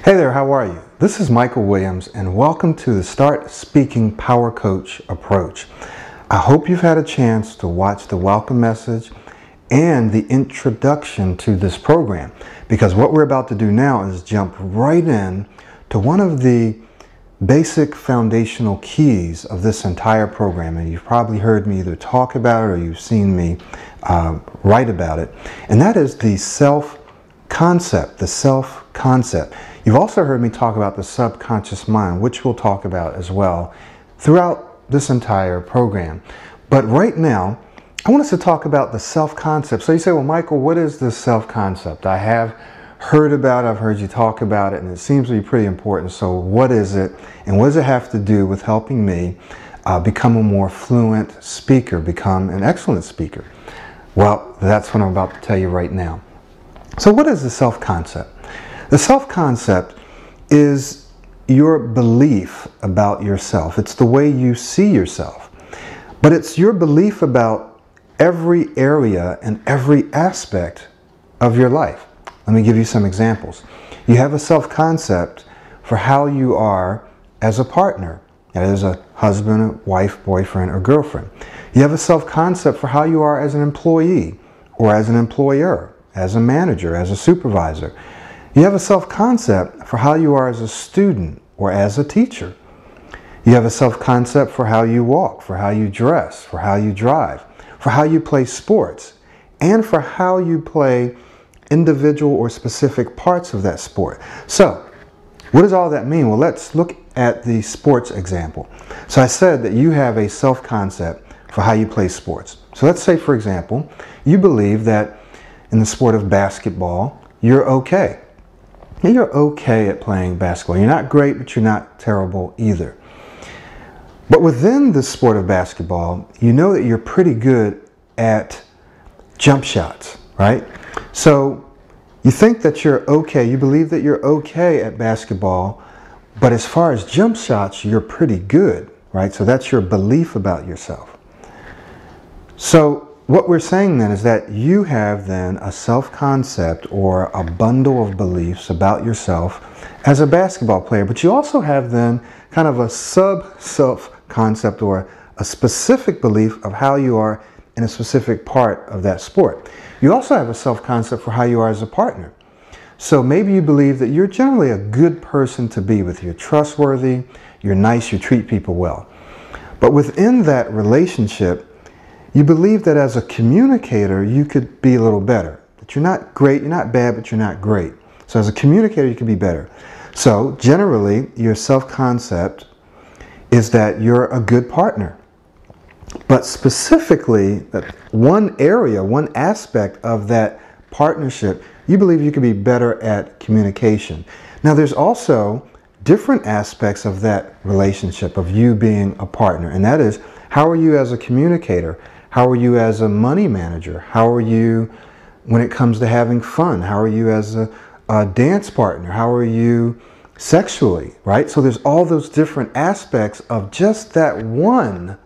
Hey there, how are you? This is Michael Williams and welcome to the Start Speaking Power Coach approach. I hope you've had a chance to watch the welcome message and the introduction to this program, because what we're about to do now is jump right in to one of the basic foundational keys of this entire program. And you've probably heard me either talk about it or you've seen me write about it. And that is the self-concept, the self-concept. You've also heard me talk about the subconscious mind, which we'll talk about as well throughout this entire program. But right now, I want us to talk about the self-concept. So you say, well, Michael, what is the self-concept? I have heard about it, I've heard you talk about it, and it seems to be pretty important. So what is it, and what does it have to do with helping me become a more fluent speaker, become an excellent speaker? Well, that's what I'm about to tell you right now. So what is the self-concept? The self-concept is your belief about yourself. It's the way you see yourself. But it's your belief about every area and every aspect of your life. Let me give you some examples. You have a self-concept for how you are as a partner, as a husband, a wife, boyfriend, or girlfriend. You have a self-concept for how you are as an employee or as an employer, as a manager, as a supervisor. You have a self-concept for how you are as a student or as a teacher. You have a self-concept for how you walk, for how you dress, for how you drive, for how you play sports, and for how you play individual or specific parts of that sport. So, what does all that mean? Well, let's look at the sports example. So I said that you have a self-concept for how you play sports. So let's say, for example, you believe that in the sport of basketball, you're okay. You're okay at playing basketball. You're not great, but you're not terrible either. But within the sport of basketball, you know that you're pretty good at jump shots, right? So you think that you're okay. You believe that you're okay at basketball, but as far as jump shots, you're pretty good, right? So that's your belief about yourself. So what we're saying then is that you have then a self-concept or a bundle of beliefs about yourself as a basketball player, but you also have then kind of a sub-self-concept or a specific belief of how you are in a specific part of that sport. You also have a self-concept for how you are as a partner. So maybe you believe that you're generally a good person to be with. You're trustworthy, you're nice, you treat people well. But within that relationship, you believe that as a communicator, you could be a little better. That you're not great, you're not bad, but you're not great. So as a communicator, you could be better. So generally, your self-concept is that you're a good partner. But specifically, that one area, one aspect of that partnership, you believe you could be better at communication. Now, there's also different aspects of that relationship of you being a partner, and that is, how are you as a communicator? How are you as a money manager? How are you when it comes to having fun? How are you as a dance partner? How are you sexually, right? So there's all those different aspects of just that one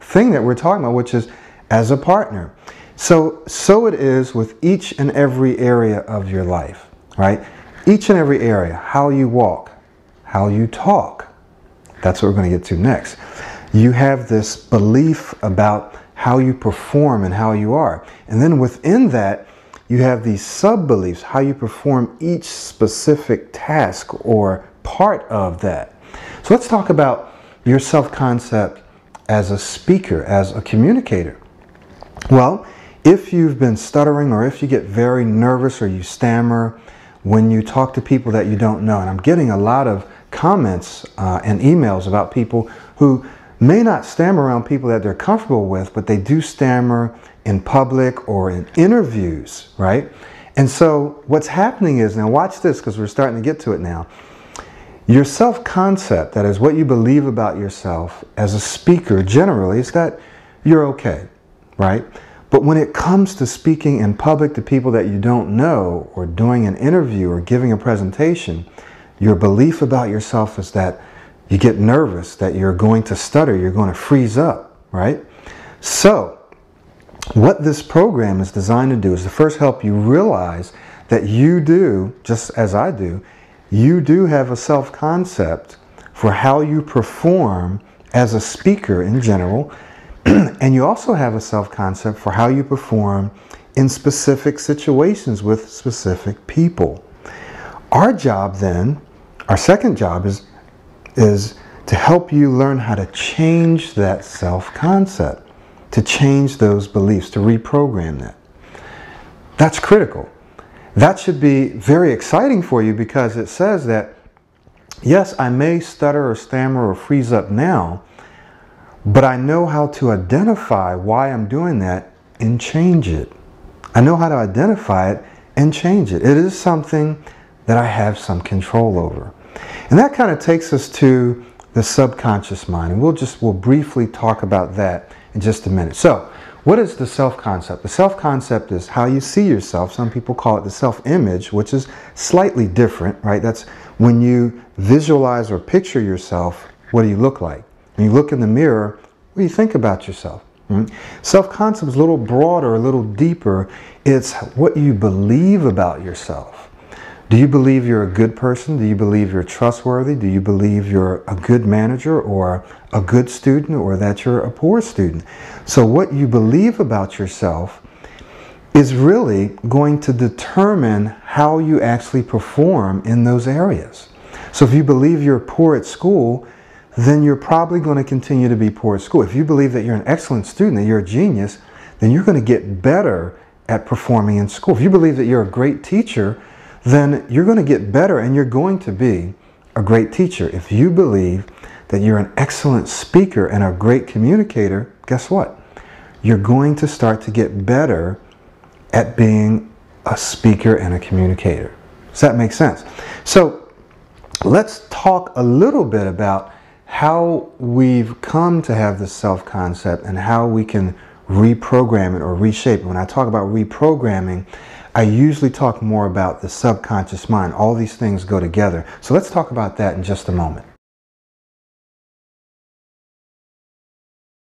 thing that we're talking about, which is as a partner. So it is with each and every area of your life, right? Each and every area, how you walk, how you talk. That's what we're going to get to next. You have this belief about how you perform and how you are. And then within that, you have these sub-beliefs, how you perform each specific task or part of that. So let's talk about your self-concept as a speaker, as a communicator. Well, if you've been stuttering or if you get very nervous or you stammer when you talk to people that you don't know, and I'm getting a lot of comments and emails about people who may not stammer around people that they're comfortable with, but they do stammer in public or in interviews, right? And so what's happening is, now watch this because we're starting to get to it now. Your self-concept, that is what you believe about yourself as a speaker generally, is that you're okay, right? But when it comes to speaking in public to people that you don't know or doing an interview or giving a presentation, your belief about yourself is that you get nervous, that you're going to stutter, you're going to freeze up, right? So, what this program is designed to do is to first help you realize that you do, just as I do, you do have a self-concept for how you perform as a speaker in general, and you also have a self-concept for how you perform in specific situations with specific people. Our job then, our second job is to help you learn how to change that self-concept, to change those beliefs, to reprogram that. That's critical. That should be very exciting for you, because it says that, yes, I may stutter or stammer or freeze up now, but I know how to identify why I'm doing that and change it. I know how to identify it and change it. It is something that I have some control over. And that kind of takes us to the subconscious mind. And we'll briefly talk about that in just a minute. So, what is the self-concept? The self-concept is how you see yourself. Some people call it the self-image, which is slightly different, right? That's when you visualize or picture yourself, what do you look like? When you look in the mirror, what do you think about yourself? Self-concept is a little broader, a little deeper. It's what you believe about yourself. Do you believe you're a good person? Do you believe you're trustworthy? Do you believe you're a good manager or a good student, or that you're a poor student? So what you believe about yourself is really going to determine how you actually perform in those areas. So if you believe you're poor at school, then you're probably going to continue to be poor at school. If you believe that you're an excellent student, that you're a genius, then you're going to get better at performing in school. If you believe that you're a great teacher, then you're going to get better and you're going to be a great teacher. If you believe that you're an excellent speaker and a great communicator, guess what? You're going to start to get better at being a speaker and a communicator. Does that make sense? So let's talk a little bit about how we've come to have this self-concept and how we can reprogram it or reshape it. When I talk about reprogramming, I usually talk more about the subconscious mind. All these things go together. So let's talk about that in just a moment.